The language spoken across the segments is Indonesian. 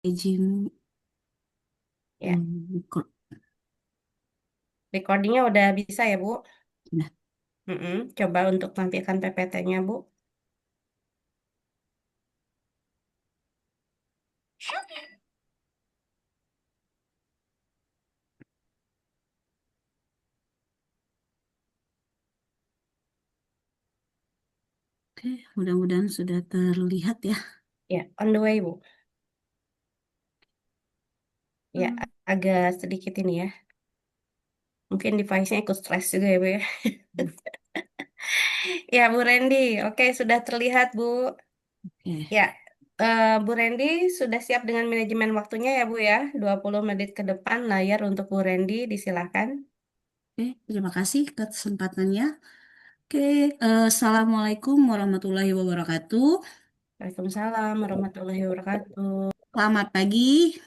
Izin Ya, record. recordingnya udah bisa ya, Bu? Nah, Coba untuk tampilkan PPT-nya, Bu. oke, mudah-mudahan sudah terlihat ya. Ya, on the way, Bu. Ya, Hmm. agak sedikit ini ya. Mungkin device-nya ikut stres juga ya, Bu ya. Ya, Bu Randy. Oke, sudah terlihat, Bu. Oke, Ya, Bu Randy sudah siap dengan manajemen waktunya ya, Bu ya. 20 menit ke depan layar untuk Bu Randy, disilakan. oke, terima kasih kesempatannya. Oke, Assalamualaikum warahmatullahi wabarakatuh. Waalaikumsalam warahmatullahi wabarakatuh. Selamat pagi.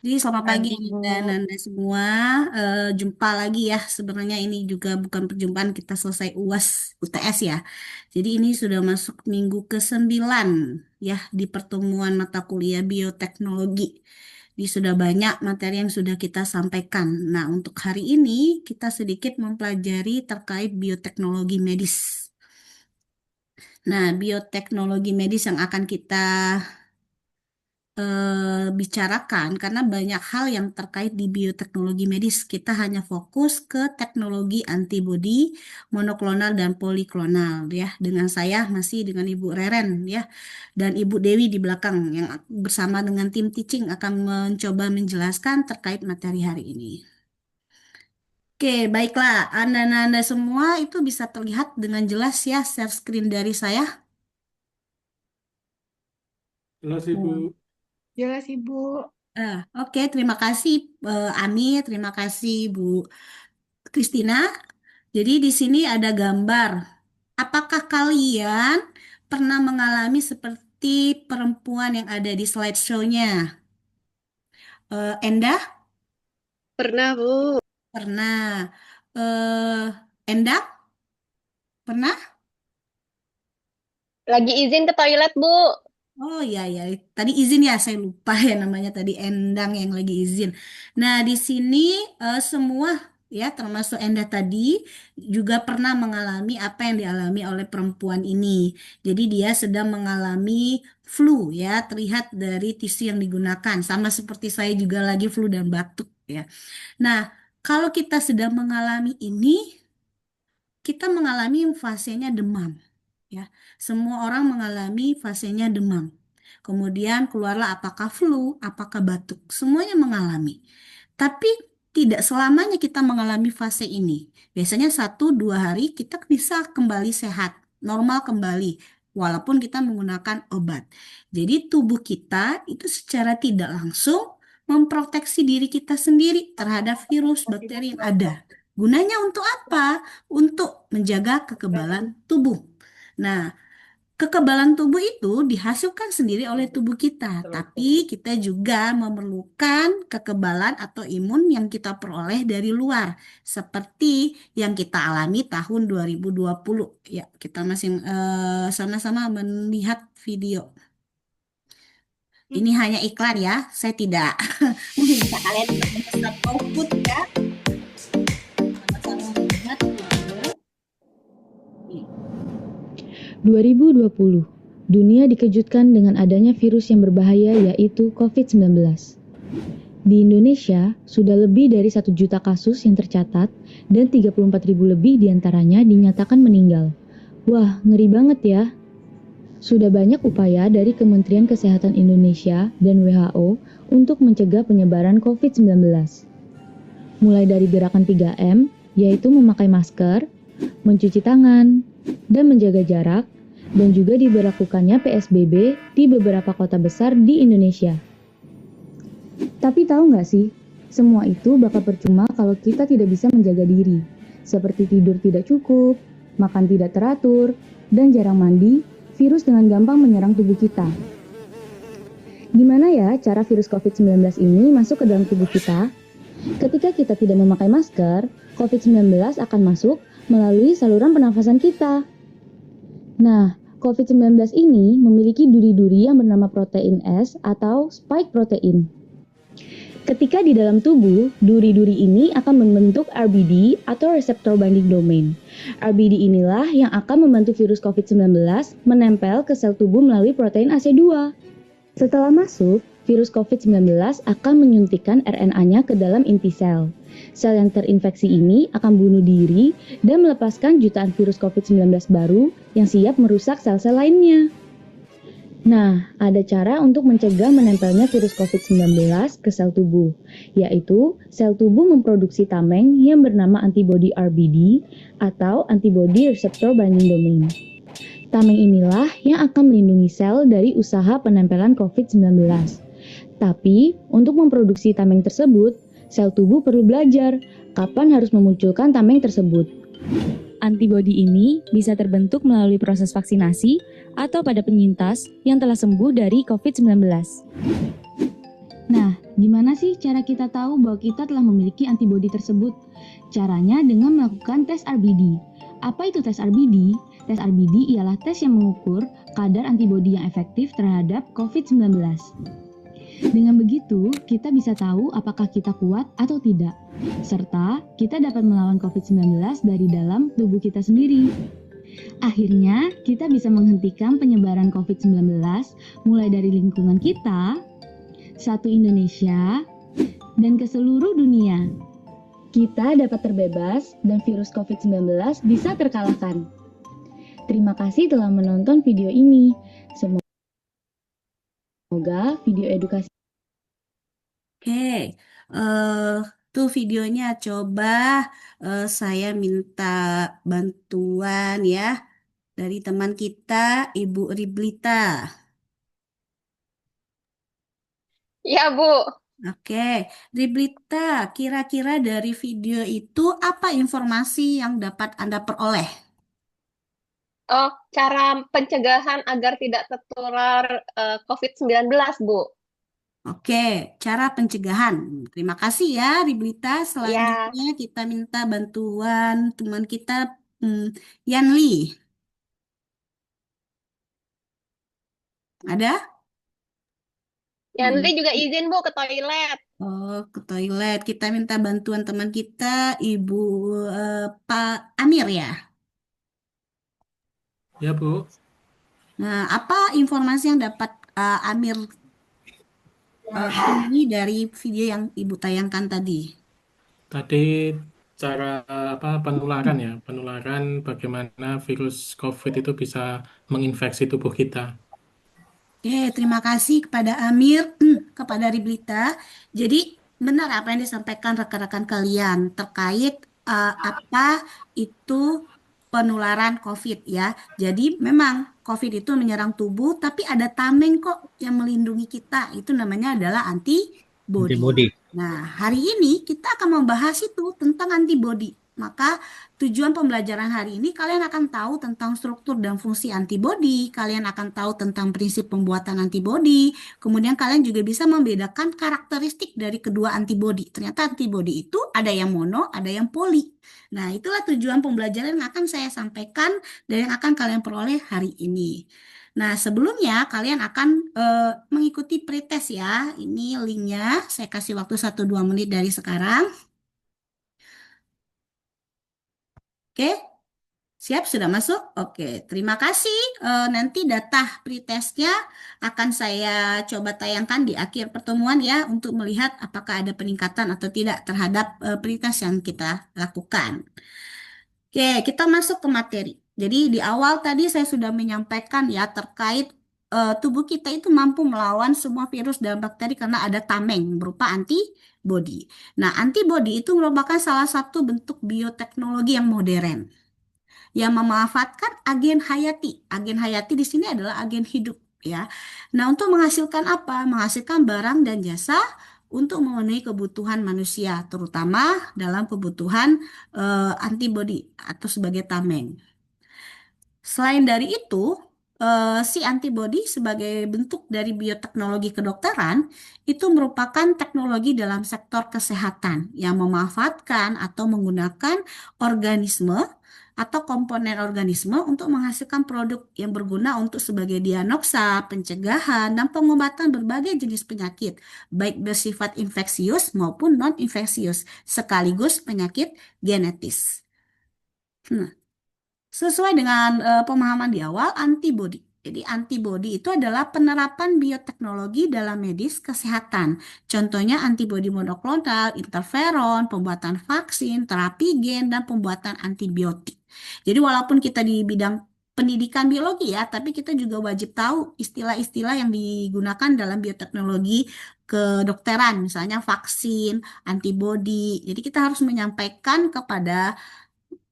Jadi selamat pagi Pagi, Anita dan Bu. Anda semua. Jumpa lagi ya. Sebenarnya ini juga bukan perjumpaan kita selesai UAS UTS ya. Jadi ini sudah masuk minggu ke-9 ya di pertemuan mata kuliah bioteknologi. Jadi sudah banyak materi yang sudah kita sampaikan. Nah, untuk hari ini kita sedikit mempelajari terkait bioteknologi medis. Nah, bioteknologi medis yang akan kita bicarakan karena banyak hal yang terkait di bioteknologi medis. Kita hanya fokus ke teknologi antibodi monoklonal dan poliklonal ya. Dengan saya masih dengan Ibu Reren ya dan Ibu Dewi di belakang yang bersama dengan tim teaching akan mencoba menjelaskan terkait materi hari ini. Oke, baiklah. Anda semua itu bisa terlihat dengan jelas ya share screen dari saya. Jelas Ibu. Hmm. Jelas Ibu. Oke, terima kasih Ami, terima kasih Bu Kristina. Jadi di sini ada gambar. Apakah kalian pernah mengalami seperti perempuan yang ada di slideshow-nya? Endah? Pernah, Bu. Pernah. Endah? Pernah? Lagi izin ke toilet, Bu. Oh iya ya, tadi izin ya saya lupa ya namanya tadi Endang yang lagi izin. Nah di sini semua ya termasuk Endah tadi juga pernah mengalami apa yang dialami oleh perempuan ini. Jadi dia sedang mengalami flu ya terlihat dari tisu yang digunakan sama seperti saya juga lagi flu dan batuk ya. Nah kalau kita sedang mengalami ini kita mengalami fasenya demam. Ya, semua orang mengalami fasenya demam. Kemudian keluarlah apakah flu, apakah batuk, semuanya mengalami. Tapi tidak selamanya kita mengalami fase ini. Biasanya 1-2 hari kita bisa kembali sehat, normal kembali, walaupun kita menggunakan obat. Jadi tubuh kita itu secara tidak langsung memproteksi diri kita sendiri terhadap virus, bakteri yang ada. Gunanya untuk apa? Untuk menjaga kekebalan tubuh. Nah, kekebalan tubuh itu dihasilkan sendiri oleh tubuh kita, tapi kita juga memerlukan kekebalan atau imun yang kita peroleh dari luar, seperti yang kita alami tahun 2020. Ya, kita masih sama-sama melihat video. Ini hanya iklan ya, saya tidak meminta kalian untuk memesan GoFood ya. Sama-sama melihat video. 2020, dunia dikejutkan dengan adanya virus yang berbahaya yaitu COVID-19. Di Indonesia, sudah lebih dari 1 juta kasus yang tercatat dan 34.000 lebih diantaranya dinyatakan meninggal. Wah, ngeri banget ya. Sudah banyak upaya dari Kementerian Kesehatan Indonesia dan WHO untuk mencegah penyebaran COVID-19. Mulai dari gerakan 3M, yaitu memakai masker, mencuci tangan, dan menjaga jarak, dan juga diberlakukannya PSBB di beberapa kota besar di Indonesia. Tapi tahu nggak sih, semua itu bakal percuma kalau kita tidak bisa menjaga diri, seperti tidur tidak cukup, makan tidak teratur, dan jarang mandi, virus dengan gampang menyerang tubuh kita. Gimana ya cara virus COVID-19 ini masuk ke dalam tubuh kita? Ketika kita tidak memakai masker, COVID-19 akan masuk melalui saluran pernafasan kita. Nah, COVID-19 ini memiliki duri-duri yang bernama protein S atau spike protein. Ketika di dalam tubuh, duri-duri ini akan membentuk RBD atau reseptor binding domain. RBD inilah yang akan membantu virus COVID-19 menempel ke sel tubuh melalui protein AC2. Setelah masuk, virus COVID-19 akan menyuntikkan RNA-nya ke dalam inti sel. Sel yang terinfeksi ini akan bunuh diri dan melepaskan jutaan virus COVID-19 baru yang siap merusak sel-sel lainnya. Nah, ada cara untuk mencegah menempelnya virus COVID-19 ke sel tubuh, yaitu sel tubuh memproduksi tameng yang bernama antibodi RBD atau antibody receptor binding domain. Tameng inilah yang akan melindungi sel dari usaha penempelan COVID-19. Tapi, untuk memproduksi tameng tersebut, sel tubuh perlu belajar kapan harus memunculkan tameng tersebut. Antibodi ini bisa terbentuk melalui proses vaksinasi atau pada penyintas yang telah sembuh dari COVID-19. Nah, gimana sih cara kita tahu bahwa kita telah memiliki antibodi tersebut? Caranya dengan melakukan tes RBD. Apa itu tes RBD? Tes RBD ialah tes yang mengukur kadar antibodi yang efektif terhadap COVID-19. Dengan begitu, kita bisa tahu apakah kita kuat atau tidak, serta kita dapat melawan COVID-19 dari dalam tubuh kita sendiri. Akhirnya, kita bisa menghentikan penyebaran COVID-19 mulai dari lingkungan kita, satu Indonesia, dan ke seluruh dunia. Kita dapat terbebas dan virus COVID-19 bisa terkalahkan. Terima kasih telah menonton video ini. Semoga video edukasi Oke, tuh videonya coba saya minta bantuan ya dari teman kita, Ibu Riblita. Iya, Bu. Oke, Riblita, kira-kira dari video itu apa informasi yang dapat Anda peroleh? Oh, cara pencegahan agar tidak tertular COVID-19, Bu. Oke, cara pencegahan. Terima kasih ya, Riblita. Ya, Selanjutnya kita minta bantuan teman kita, Yanli. Ada? Yanti Hmm. juga izin, Bu, ke toilet. Oh, ke toilet. Kita minta bantuan teman kita, Ibu Pak Amir ya. Ya, Bu. Nah, apa informasi yang dapat Amir temui dari video yang Ibu tayangkan tadi? Tadi cara penularan ya, penularan bagaimana virus COVID itu bisa menginfeksi tubuh kita. Oke, terima kasih kepada Amir, kepada Riblita. Jadi, benar apa yang disampaikan rekan-rekan kalian terkait apa itu penularan COVID ya. Jadi, memang COVID itu menyerang tubuh, tapi ada tameng kok yang melindungi kita. Itu namanya adalah antibodi. Antibody. Nah, hari ini kita akan membahas itu tentang antibodi. Maka tujuan pembelajaran hari ini kalian akan tahu tentang struktur dan fungsi antibodi, kalian akan tahu tentang prinsip pembuatan antibodi, kemudian kalian juga bisa membedakan karakteristik dari kedua antibodi. Ternyata antibodi itu ada yang mono, ada yang poli. Nah, itulah tujuan pembelajaran yang akan saya sampaikan dan yang akan kalian peroleh hari ini. Nah, sebelumnya kalian akan mengikuti pretest ya. Ini linknya, saya kasih waktu 1-2 menit dari sekarang. Oke, siap, sudah masuk? Oke, terima kasih. Nanti data pretestnya akan saya coba tayangkan di akhir pertemuan ya untuk melihat apakah ada peningkatan atau tidak terhadap pretest yang kita lakukan. Oke, kita masuk ke materi. Jadi di awal tadi saya sudah menyampaikan ya terkait tubuh kita itu mampu melawan semua virus dan bakteri karena ada tameng berupa antibodi. Nah, antibodi itu merupakan salah satu bentuk bioteknologi yang modern yang memanfaatkan agen hayati. Agen hayati di sini adalah agen hidup ya. Nah, untuk menghasilkan apa? Menghasilkan barang dan jasa untuk memenuhi kebutuhan manusia, terutama dalam kebutuhan antibodi atau sebagai tameng. Selain dari itu, si antibodi sebagai bentuk dari bioteknologi kedokteran itu merupakan teknologi dalam sektor kesehatan yang memanfaatkan atau menggunakan organisme atau komponen organisme untuk menghasilkan produk yang berguna untuk sebagai diagnosa, pencegahan, dan pengobatan berbagai jenis penyakit, baik bersifat infeksius maupun non-infeksius, sekaligus penyakit genetis. Nah, sesuai dengan pemahaman di awal, antibodi. Jadi antibodi itu adalah penerapan bioteknologi dalam medis kesehatan. Contohnya antibodi monoklonal, interferon, pembuatan vaksin, terapi gen, dan pembuatan antibiotik. Jadi walaupun kita di bidang pendidikan biologi ya, tapi kita juga wajib tahu istilah-istilah yang digunakan dalam bioteknologi kedokteran, misalnya vaksin, antibodi. Jadi kita harus menyampaikan kepada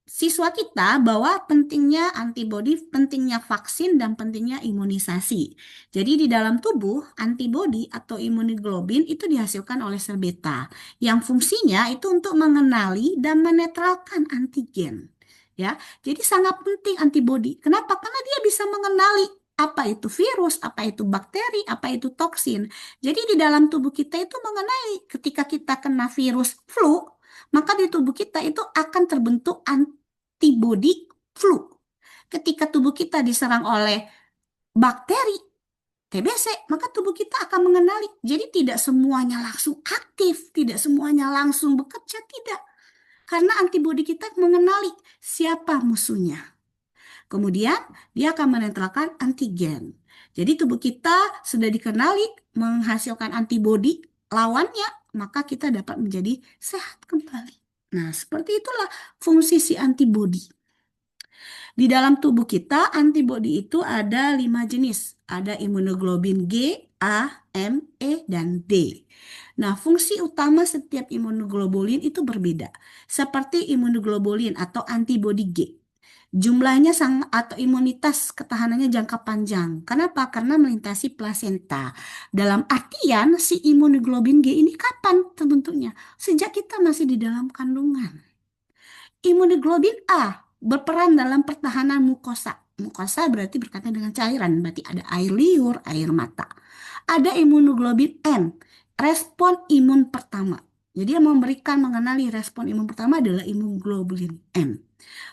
siswa kita bahwa pentingnya antibodi, pentingnya vaksin, dan pentingnya imunisasi. Jadi di dalam tubuh, antibodi atau imunoglobulin itu dihasilkan oleh sel beta, yang fungsinya itu untuk mengenali dan menetralkan antigen. Ya, jadi sangat penting antibodi. Kenapa? Karena dia bisa mengenali apa itu virus, apa itu bakteri, apa itu toksin. Jadi di dalam tubuh kita itu mengenali ketika kita kena virus flu, maka di tubuh kita itu akan terbentuk antibodi flu. Ketika tubuh kita diserang oleh bakteri TBC, maka tubuh kita akan mengenali. Jadi tidak semuanya langsung aktif, tidak semuanya langsung bekerja, tidak. Karena antibodi kita mengenali siapa musuhnya. Kemudian dia akan menetralkan antigen. Jadi tubuh kita sudah dikenali menghasilkan antibodi lawannya, maka kita dapat menjadi sehat kembali. Nah, seperti itulah fungsi si antibodi. Di dalam tubuh kita, antibodi itu ada 5 jenis. Ada imunoglobulin G, A, M, E, dan D. Nah, fungsi utama setiap imunoglobulin itu berbeda. Seperti imunoglobulin atau antibodi G. Jumlahnya atau imunitas ketahanannya jangka panjang. Kenapa? Karena melintasi plasenta. Dalam artian si imunoglobulin G ini kapan terbentuknya? Sejak kita masih di dalam kandungan. Imunoglobulin A berperan dalam pertahanan mukosa. Mukosa berarti berkaitan dengan cairan, berarti ada air liur, air mata. Ada imunoglobulin N, respon imun pertama. Jadi yang memberikan mengenali respon imun pertama adalah imunoglobulin N.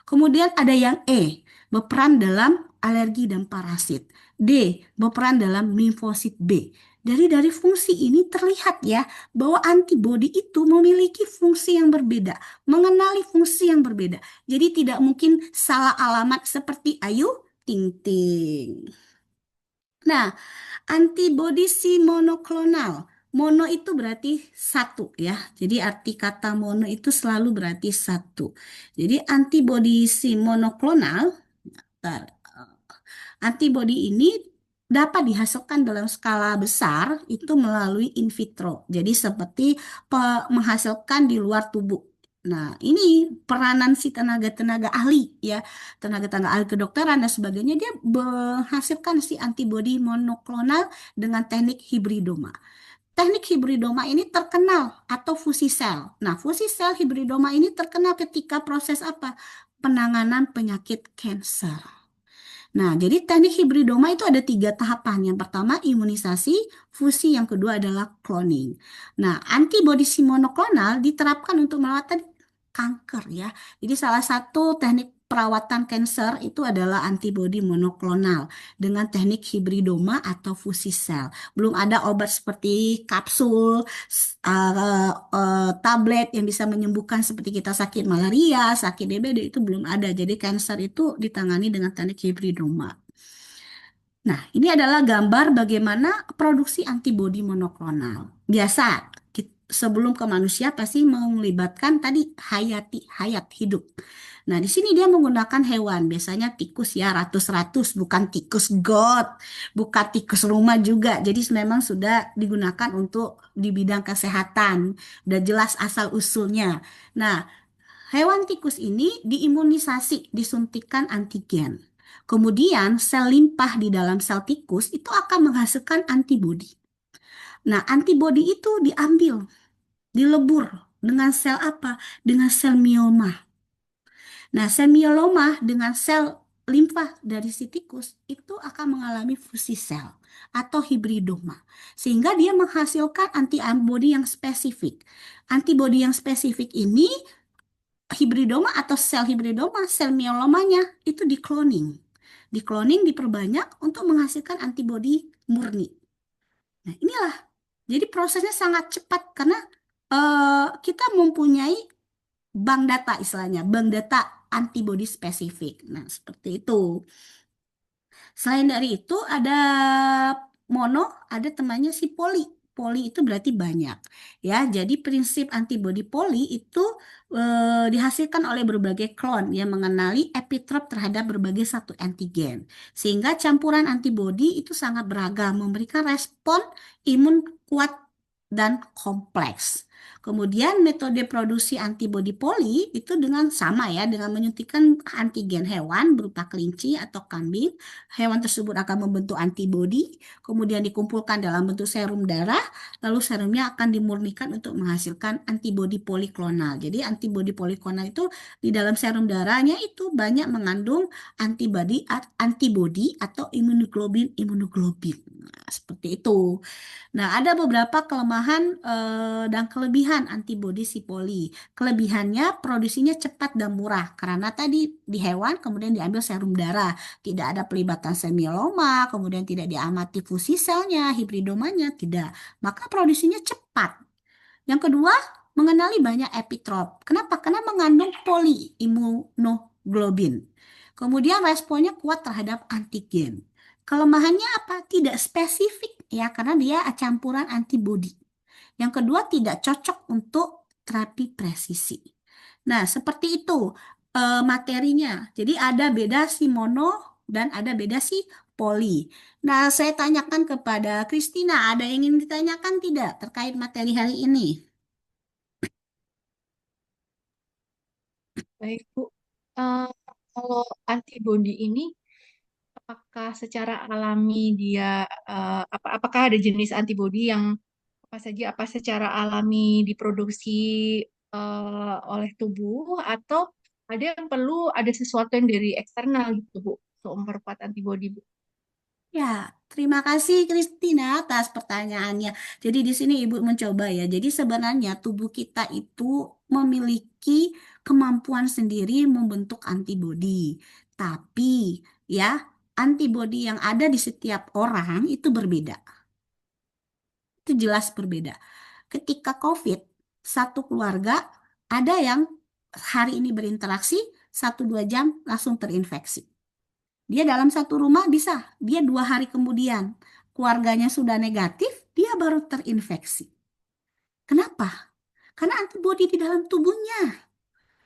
Kemudian ada yang E, berperan dalam alergi dan parasit. D, berperan dalam limfosit B. Dari fungsi ini terlihat ya bahwa antibodi itu memiliki fungsi yang berbeda, mengenali fungsi yang berbeda. Jadi tidak mungkin salah alamat seperti Ayu Ting Ting. Nah, antibodi si monoklonal. Mono itu berarti satu ya. Jadi arti kata mono itu selalu berarti satu. Jadi antibodi si monoklonal, antibodi ini dapat dihasilkan dalam skala besar itu melalui in vitro. Jadi seperti menghasilkan di luar tubuh. Nah, ini peranan si tenaga-tenaga ahli ya, tenaga-tenaga ahli kedokteran dan sebagainya, dia menghasilkan si antibodi monoklonal dengan teknik hibridoma. Teknik hibridoma ini terkenal atau fusi sel. Nah, fusi sel hibridoma ini terkenal ketika proses apa? Penanganan penyakit kanker. Nah, jadi teknik hibridoma itu ada 3 tahapan. Yang pertama imunisasi, fusi, yang kedua adalah cloning. Nah, antibodi si monoklonal diterapkan untuk merawat kanker ya. Jadi salah satu teknik perawatan kanker itu adalah antibodi monoklonal dengan teknik hibridoma atau fusi sel. Belum ada obat seperti kapsul, tablet yang bisa menyembuhkan seperti kita sakit malaria, sakit DBD itu belum ada. Jadi kanker itu ditangani dengan teknik hibridoma. Nah, ini adalah gambar bagaimana produksi antibodi monoklonal. Biasa, sebelum ke manusia pasti melibatkan tadi hayat hidup. Nah, di sini dia menggunakan hewan, biasanya tikus ya, ratus-ratus, bukan tikus got, bukan tikus rumah juga. Jadi memang sudah digunakan untuk di bidang kesehatan, udah jelas asal-usulnya. Nah, hewan tikus ini diimunisasi, disuntikan antigen. Kemudian sel limpah di dalam sel tikus itu akan menghasilkan antibodi. Nah, antibodi itu diambil, dilebur dengan sel apa? Dengan sel mioma. Nah, sel mieloma dengan sel limfa dari si tikus itu akan mengalami fusi sel atau hibridoma. Sehingga dia menghasilkan antibodi yang spesifik. Antibodi yang spesifik ini hibridoma atau sel hibridoma, sel mielomanya itu dikloning. Dikloning diperbanyak untuk menghasilkan antibodi murni. Nah, inilah. Jadi prosesnya sangat cepat karena kita mempunyai bank data istilahnya, bank data antibodi spesifik. Nah, seperti itu. Selain dari itu ada mono, ada temannya si poli. Poli itu berarti banyak. Ya, jadi prinsip antibodi poli itu dihasilkan oleh berbagai klon yang mengenali epitrop terhadap berbagai satu antigen. Sehingga campuran antibodi itu sangat beragam, memberikan respon imun kuat dan kompleks. Kemudian metode produksi antibodi poli itu dengan sama ya, dengan menyuntikkan antigen hewan berupa kelinci atau kambing. Hewan tersebut akan membentuk antibodi, kemudian dikumpulkan dalam bentuk serum darah, lalu serumnya akan dimurnikan untuk menghasilkan antibodi poliklonal. Jadi antibodi poliklonal itu di dalam serum darahnya itu banyak mengandung antibodi atau imunoglobulin. Nah, seperti itu. Nah, ada beberapa kelemahan dan kelebihan antibodi si poli. Kelebihannya produksinya cepat dan murah karena tadi di hewan kemudian diambil serum darah, tidak ada pelibatan sel mieloma, kemudian tidak diamati fusi selnya, hibridomanya, tidak. Maka produksinya cepat. Yang kedua, mengenali banyak epitrop. Kenapa? Karena mengandung poliimunoglobulin. Kemudian responnya kuat terhadap antigen. Kelemahannya apa? Tidak spesifik ya, karena dia campuran antibodi. Yang kedua, tidak cocok untuk terapi presisi. Nah, seperti itu materinya. Jadi ada beda si mono dan ada beda si poli. Nah, saya tanyakan kepada Christina, ada yang ingin ditanyakan tidak terkait materi hari ini? Baik, Bu. Eh, Kalau antibodi ini, apakah secara alami dia, apakah ada jenis antibodi yang apa saja, apa secara alami diproduksi oleh tubuh, atau ada yang perlu ada sesuatu yang dari eksternal gitu, Bu, untuk memperkuat antibodi, Bu? Ya, terima kasih Christina atas pertanyaannya. Jadi di sini Ibu mencoba ya. Jadi sebenarnya tubuh kita itu memiliki kemampuan sendiri membentuk antibodi. Tapi ya, antibodi yang ada di setiap orang itu berbeda. Itu jelas berbeda. Ketika COVID, satu keluarga ada yang hari ini berinteraksi, 1-2 jam langsung terinfeksi. Dia dalam satu rumah bisa, dia 2 hari kemudian keluarganya sudah negatif, dia baru terinfeksi. Kenapa? Karena antibodi di dalam tubuhnya,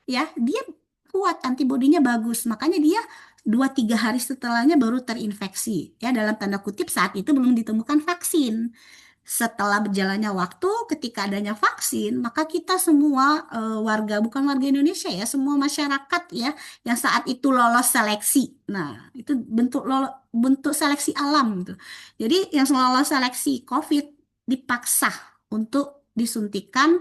ya, dia kuat, antibodinya bagus, makanya dia 2-3 hari setelahnya baru terinfeksi. Ya, dalam tanda kutip saat itu belum ditemukan vaksin. Setelah berjalannya waktu, ketika adanya vaksin, maka kita semua warga, bukan warga Indonesia ya, semua masyarakat ya, yang saat itu lolos seleksi. Nah, itu bentuk seleksi alam gitu. Jadi yang lolos seleksi COVID dipaksa untuk disuntikan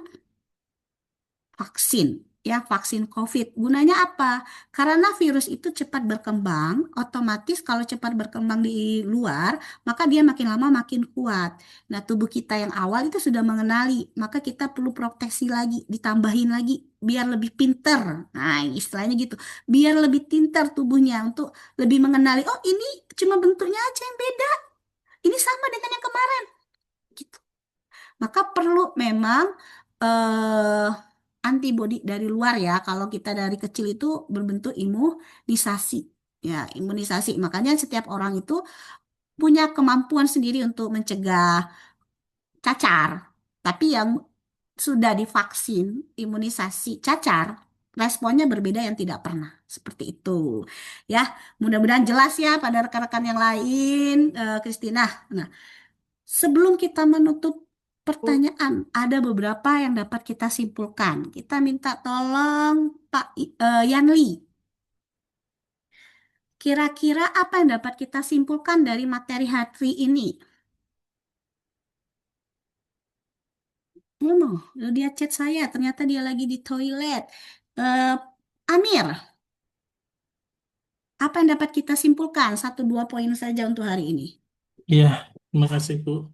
vaksin, ya, vaksin COVID. Gunanya apa? Karena virus itu cepat berkembang, otomatis kalau cepat berkembang di luar, maka dia makin lama makin kuat. Nah, tubuh kita yang awal itu sudah mengenali, maka kita perlu proteksi lagi, ditambahin lagi biar lebih pinter. Nah, istilahnya gitu. Biar lebih pinter tubuhnya untuk lebih mengenali, oh ini cuma bentuknya aja yang beda. Ini sama dengan yang kemarin. Gitu. Maka perlu memang eh, antibodi dari luar ya. Kalau kita dari kecil itu berbentuk imunisasi. Ya, imunisasi. Makanya setiap orang itu punya kemampuan sendiri untuk mencegah cacar. Tapi yang sudah divaksin imunisasi cacar, responnya berbeda yang tidak pernah. Seperti itu. Ya, mudah-mudahan jelas ya pada rekan-rekan yang lain, Christina. Nah, sebelum kita menutup Bu, pertanyaan, ada beberapa yang dapat kita simpulkan. Kita minta tolong Pak Yanli. Kira-kira apa yang dapat kita simpulkan dari materi hari ini? Oh, dia chat saya. Ternyata dia lagi di toilet. Eh, Amir, apa yang dapat kita simpulkan? 1-2 poin saja untuk hari ini. Iya, terima kasih Bu.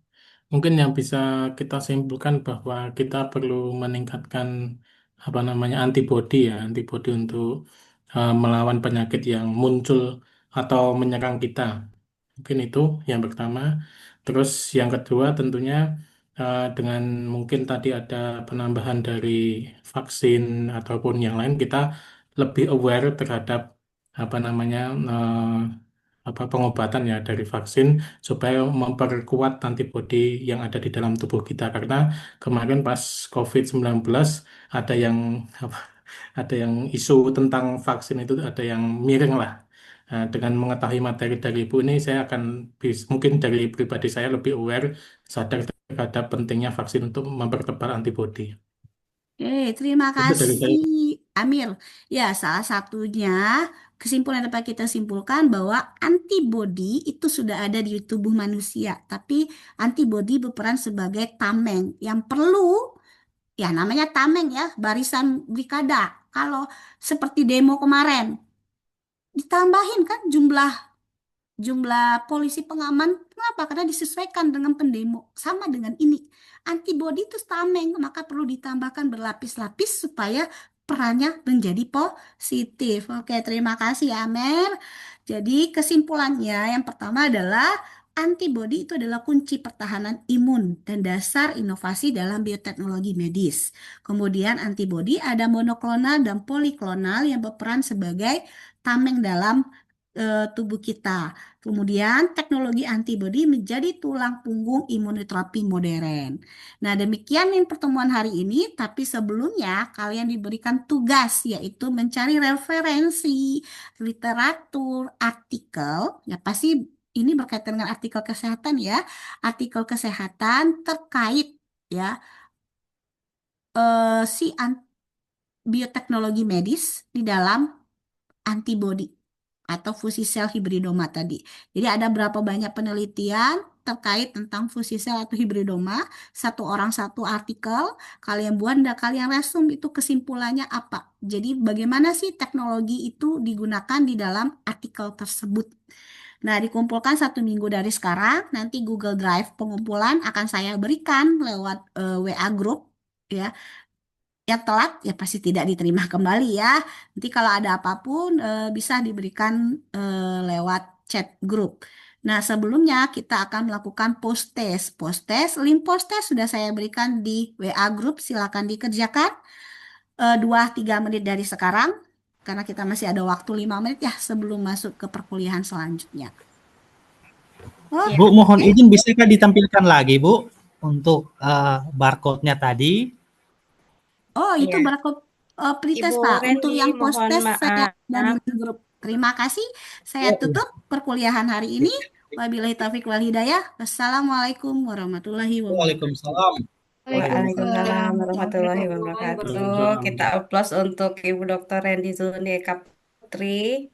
Mungkin yang bisa kita simpulkan bahwa kita perlu meningkatkan apa namanya antibodi ya, antibodi untuk melawan penyakit yang muncul atau menyerang kita. Mungkin itu yang pertama. Terus yang kedua tentunya dengan mungkin tadi ada penambahan dari vaksin ataupun yang lain, kita lebih aware terhadap apa namanya apa pengobatan ya dari vaksin supaya memperkuat antibodi yang ada di dalam tubuh kita. Karena kemarin pas COVID-19 ada yang apa, ada yang isu tentang vaksin itu ada yang miring lah. Nah, dengan mengetahui materi dari Ibu ini, saya akan mungkin dari pribadi saya lebih aware, sadar terhadap pentingnya vaksin untuk mempertebal antibodi. Terima Itu dari kasih, saya. Amir. Ya, salah satunya kesimpulan yang dapat kita simpulkan bahwa antibodi itu sudah ada di tubuh manusia, tapi antibodi berperan sebagai tameng yang perlu, ya namanya tameng ya, barisan brigada. Kalau seperti demo kemarin, ditambahin kan jumlah jumlah polisi pengaman. Kenapa? Karena disesuaikan dengan pendemo. Sama dengan ini. Antibodi itu tameng, maka perlu ditambahkan berlapis-lapis supaya perannya menjadi positif. Oke, terima kasih Amer. Jadi kesimpulannya yang pertama adalah antibodi itu adalah kunci pertahanan imun dan dasar inovasi dalam bioteknologi medis. Kemudian antibodi ada monoklonal dan poliklonal yang berperan sebagai tameng dalam tubuh kita. Kemudian teknologi antibodi menjadi tulang punggung imunoterapi modern. Nah, demikian pertemuan hari ini, tapi sebelumnya kalian diberikan tugas yaitu mencari referensi literatur, artikel, ya pasti ini berkaitan dengan artikel kesehatan ya, artikel kesehatan terkait ya si bioteknologi medis di dalam antibodi atau fusi sel hibridoma tadi. Jadi ada berapa banyak penelitian terkait tentang fusi sel atau hibridoma, satu orang satu artikel, kalian buat dan kalian resum itu kesimpulannya apa. Jadi bagaimana sih teknologi itu digunakan di dalam artikel tersebut. Nah, dikumpulkan 1 minggu dari sekarang, nanti Google Drive pengumpulan akan saya berikan lewat WA Group ya. Yang telat ya pasti tidak diterima kembali ya. Nanti kalau ada apapun bisa diberikan lewat chat grup. Nah, sebelumnya kita akan melakukan post test. Post test, link post test sudah saya berikan di WA grup. Silakan dikerjakan 2-3 menit dari sekarang. Karena kita masih ada waktu 5 menit ya sebelum masuk ke perkuliahan selanjutnya. Iya. Bu, mohon izin bisakah ditampilkan lagi, Bu, untuk barcode-nya tadi? Oh, itu Iya. barcode pretest Ibu Pak. Randy, Untuk yang post mohon test saya dan maaf. grup. Terima kasih. Saya tutup perkuliahan hari ini. Wabillahi taufiq wal hidayah. Wassalamualaikum warahmatullahi wabarakatuh. Waalaikumsalam. Waalaikumsalam warahmatullahi warahmatullahi wabarakatuh. Waalaikumsalam. Kita aplaus untuk Ibu Dr. Randy Zulni Eka Putri.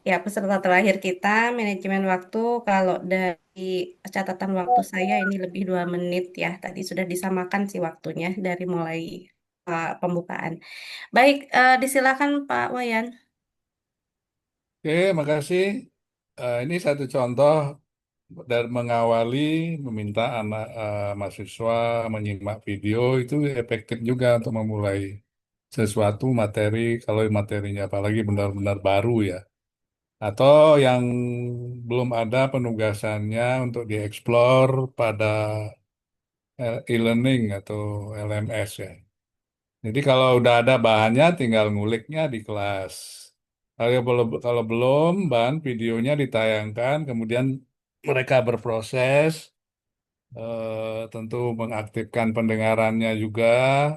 Ya, peserta terakhir kita, manajemen waktu. Kalau dari catatan waktu saya ini lebih 2 menit ya. Tadi sudah disamakan sih waktunya dari mulai pembukaan. Baik, disilakan Pak Wayan. Oke, makasih. Ini satu contoh dari mengawali meminta anak mahasiswa menyimak video itu efektif juga untuk memulai sesuatu materi kalau materinya apalagi benar-benar baru ya. Atau yang belum ada penugasannya untuk dieksplor pada e-learning atau LMS ya. Jadi kalau udah ada bahannya tinggal nguliknya di kelas. Kalau belum bahan videonya ditayangkan, kemudian mereka berproses, tentu mengaktifkan pendengarannya juga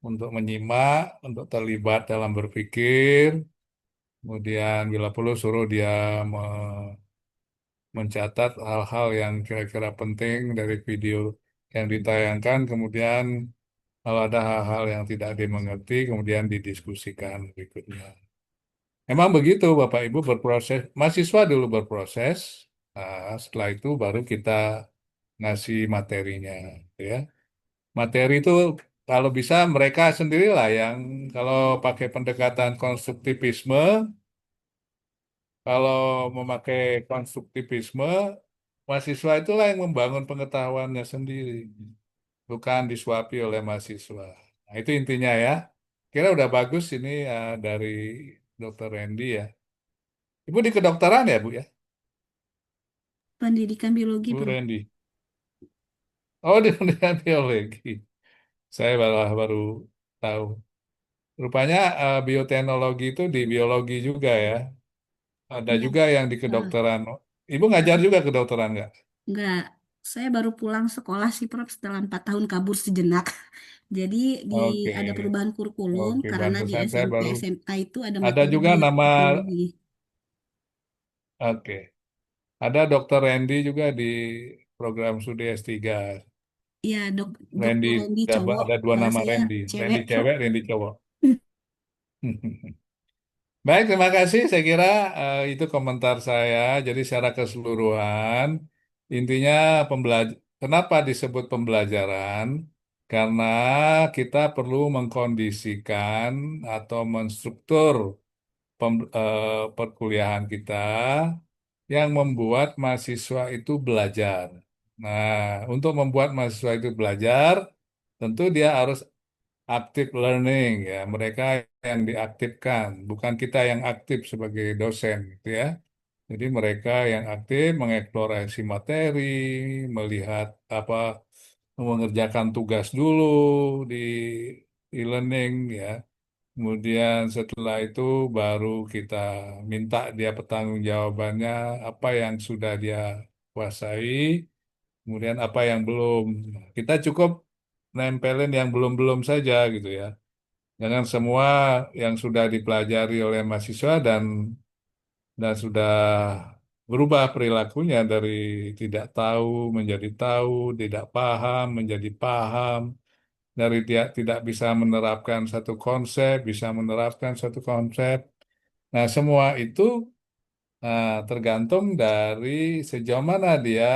untuk menyimak, untuk terlibat dalam berpikir. Kemudian bila perlu suruh dia mencatat hal-hal yang kira-kira penting dari video yang ditayangkan. Kemudian kalau ada hal-hal yang tidak dimengerti, kemudian didiskusikan berikutnya. Memang begitu, Bapak Ibu berproses, mahasiswa dulu berproses, nah, setelah itu baru kita ngasih materinya, ya. Materi itu kalau bisa mereka sendirilah yang kalau pakai pendekatan konstruktivisme, kalau memakai konstruktivisme, mahasiswa itulah yang membangun pengetahuannya sendiri, bukan disuapi oleh mahasiswa. Nah, itu intinya ya. kira udah bagus ini dari Dokter Randy ya. Ibu di kedokteran ya, Bu ya? Pendidikan biologi, Bu Bro. Randy. Oh, di pendidikan biologi. Saya baru tahu. Rupanya bioteknologi itu di biologi juga ya. Ada Iya. juga yang di Ah, kedokteran. Ibu ngajar juga kedokteran nggak? enggak, saya baru pulang sekolah sih, Prof, setelah 4 tahun kabur sejenak. Jadi Oke, ada perubahan kurikulum oke, karena di pantesan saya SMP baru. SMA itu ada Ada metode juga nama, biologi. oke. Ada Dokter Randy juga di program studi S3. Iya, Dokter Randy, Randy cowok, ada dua kalau nama saya Randy. cewek, Randy Prof. cewek, Randy cowok. Baik, terima kasih. Saya kira itu komentar saya. Jadi secara keseluruhan, intinya kenapa disebut pembelajaran? Karena kita perlu mengkondisikan atau menstruktur perkuliahan kita yang membuat mahasiswa itu belajar. Nah, untuk membuat mahasiswa itu belajar, tentu dia harus active learning ya, mereka yang diaktifkan, bukan kita yang aktif sebagai dosen gitu ya. Jadi mereka yang aktif mengeksplorasi materi, melihat apa, mengerjakan tugas dulu di e-learning ya. Kemudian setelah itu baru kita minta dia pertanggungjawabannya apa yang sudah dia kuasai, kemudian apa yang belum. Kita cukup nempelin yang belum-belum saja gitu ya. Jangan semua yang sudah dipelajari oleh mahasiswa dan sudah berubah perilakunya dari tidak tahu menjadi tahu, tidak paham menjadi paham, dari dia tidak bisa menerapkan satu konsep, bisa menerapkan satu konsep. Nah, semua itu tergantung dari sejauh mana dia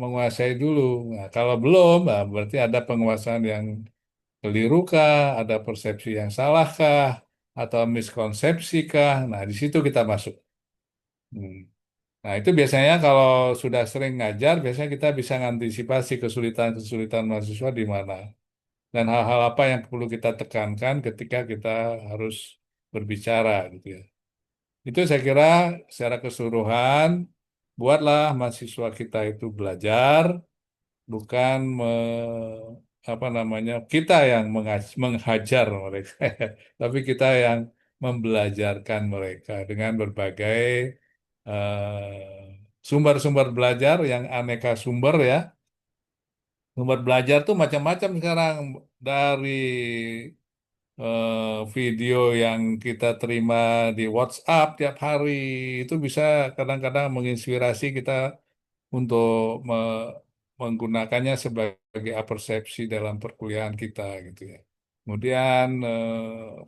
menguasai dulu. Nah, kalau belum, nah, berarti ada penguasaan yang keliru kah, ada persepsi yang salah kah, atau miskonsepsi kah? Nah, di situ kita masuk. Hmm. Nah, itu biasanya kalau sudah sering ngajar, biasanya kita bisa mengantisipasi kesulitan-kesulitan mahasiswa di mana. Dan hal-hal apa yang perlu kita tekankan ketika kita harus berbicara gitu ya. Itu saya kira secara keseluruhan, buatlah mahasiswa kita itu belajar, bukan apa namanya kita yang menghajar mereka, tapi kita yang membelajarkan mereka dengan berbagai sumber-sumber belajar yang aneka sumber ya. Sumber belajar tuh macam-macam sekarang dari video yang kita terima di WhatsApp tiap hari itu bisa kadang-kadang menginspirasi kita untuk menggunakannya sebagai persepsi dalam perkuliahan kita gitu ya. Kemudian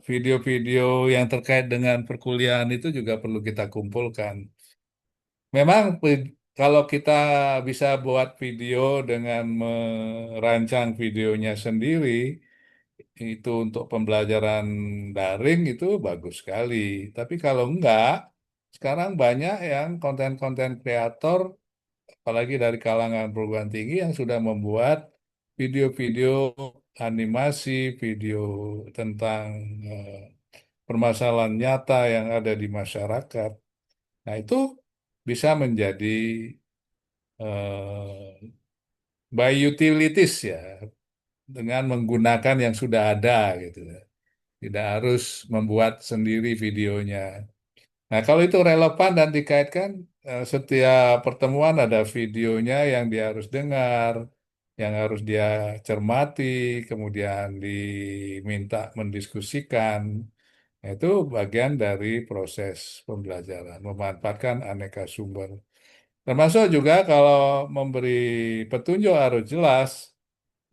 video-video yang terkait dengan perkuliahan itu juga perlu kita kumpulkan. Memang kalau kita bisa buat video dengan merancang videonya sendiri, itu untuk pembelajaran daring itu bagus sekali. Tapi kalau enggak, sekarang banyak yang konten-konten kreator apalagi dari kalangan perguruan tinggi yang sudah membuat video-video animasi, video tentang eh, permasalahan nyata yang ada di masyarakat. Nah, itu bisa menjadi by utilities ya, dengan menggunakan yang sudah ada gitu ya. Tidak harus membuat sendiri videonya. Nah, kalau itu relevan dan dikaitkan, setiap pertemuan ada videonya yang dia harus dengar, yang harus dia cermati, kemudian diminta mendiskusikan. Nah, itu bagian dari proses pembelajaran, memanfaatkan aneka sumber. Termasuk juga kalau memberi petunjuk harus jelas.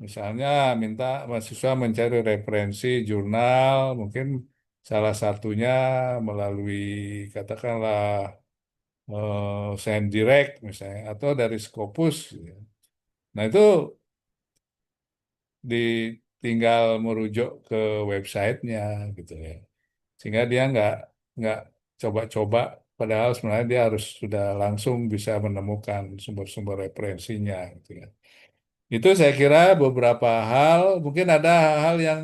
Misalnya minta mahasiswa mencari referensi jurnal, mungkin salah satunya melalui katakanlah Science Direct misalnya, atau dari Scopus. Gitu. Nah itu tinggal merujuk ke websitenya gitu ya, sehingga dia nggak coba-coba, padahal sebenarnya dia harus sudah langsung bisa menemukan sumber-sumber referensinya gitu ya. Itu saya kira beberapa hal, mungkin ada hal-hal yang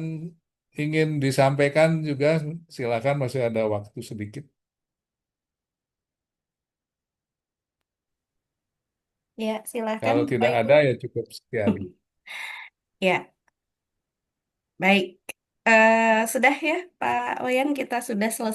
ingin disampaikan juga, silakan, masih ada waktu sedikit. Ya, silakan Kalau Bapak tidak Ibu. ada ya cukup sekian. Ya, baik. Sudah ya Pak Wayan, kita sudah selesai.